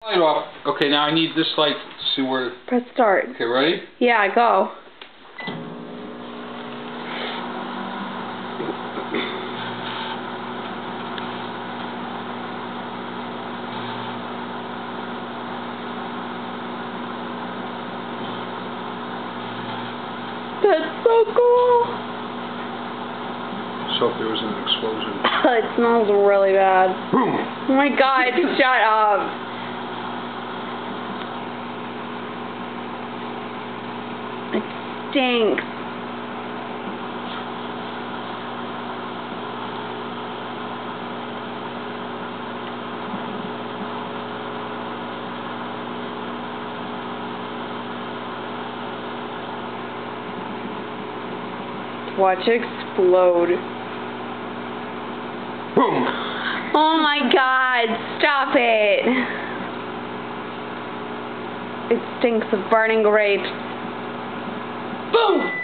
Light off. Okay, now I need this light to see where... Press start. Okay, ready? Yeah, go. That's so cool. So if there was an explosion. It smells really bad. Boom! Oh my god, shut up. It stinks. Watch it explode. Boom! Oh my god, stop it. It stinks of burning grapes. Boom!